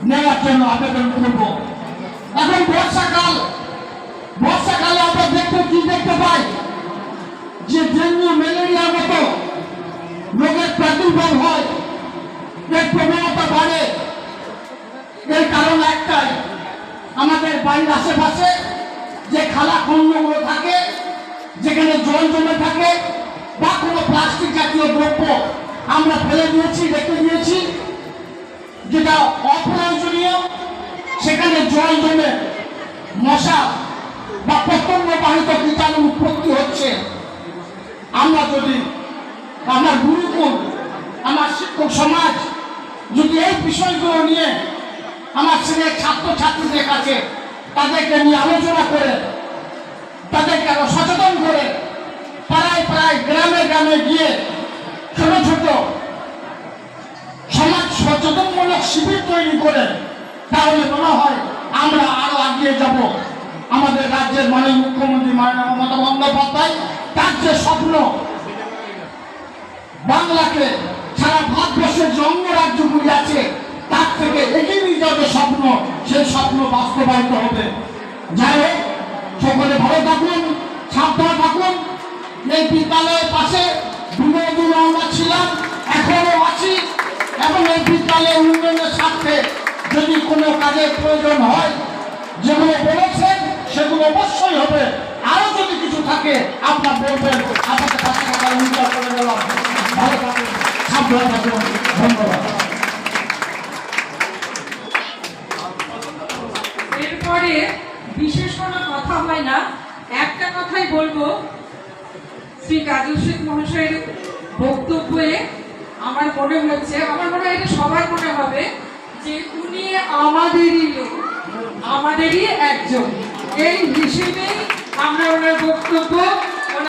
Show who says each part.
Speaker 1: নেওয়ার জন্য আবেদন করব। এখন বর্ষাকালে আমরা দেখতে পাই যে ডেঙ্গু ম্যালেরিয়ার মতো রোগের প্রাদুর্ভাব হয়, এর প্রবণতা বাড়ে। এর কারণ একটাই, আমাদের বাড়ির আশেপাশে যে খালা খণ্ডগুলো থাকে, যেখানে জল জমে থাকে বা কোনো প্লাস্টিক জাতীয় দ্রব্য আমরা ফেলে দিয়েছি, রেখে দিয়েছি, যেটা অপ্রয়োজনীয়, সেখানে জল জমে মশা বা পতঙ্গ বাহিত কীটাণু উৎপত্তি হচ্ছে। আমরা যদি আমার গুরুকুল, আমার শিক্ষক সমাজ যদি এই বিষয়গুলো নিয়ে আমার ছেলের ছাত্রছাত্রীদের কাছে তাদেরকে নিয়ে আলোচনা করে, তাদেরকে আরো সচেতন করে, পাড়ায় গ্রামে গিয়ে ছোট ছোট সমাজ সচেতনমূলক শিবির তৈরি করে, তাহলে মনে হয় আমরা আরো এগিয়ে যাব। আমাদের রাজ্যের মাননীয় মুখ্যমন্ত্রী মাননীয় মমতা বন্দ্যোপাধ্যায়, তার যে স্বপ্ন বাংলাকে সারা ভারতবর্ষের যে অঙ্গ রাজ্যগুলি আছে তার থেকে এগিয়ে নিয়ে যাবে স্বপ্ন, সেই স্বপ্ন বাস্তবায়িত হবে। যাই হোক, সকলে ভালো থাকুন, সাবধানে থাকুন। এই বিদ্যালয়ের পাশে বিগত দিনে আমরা ছিলাম, এখনো আছি, এবং এই বিদ্যালয়ের উন্নয়নের স্বার্থে যদি কোনো কাজের প্রয়োজন হয়, যেগুলো বলেছেন সেগুলো অবশ্যই হবে। আরো যদি কিছু থাকে আপনার বলবেন, আপনাদের কাছে উন্নয়ন করে গেলাম। ভালো থাকুন, সাবধানে থাকুন, ধন্যবাদ।
Speaker 2: এরপরে বিশেষ কোনো কথা হয় না, একটা কথাই বলবো। শ্রী কাজল শেখ মহাশয়ের বক্তব্যে আমার মনে হচ্ছে, আমার মনে হয় এটা সবার মনে হবে যে উনি আমাদেরই লোক, আমাদেরই একজন। এই হিসেবেই আমরা ওনার বক্তব্য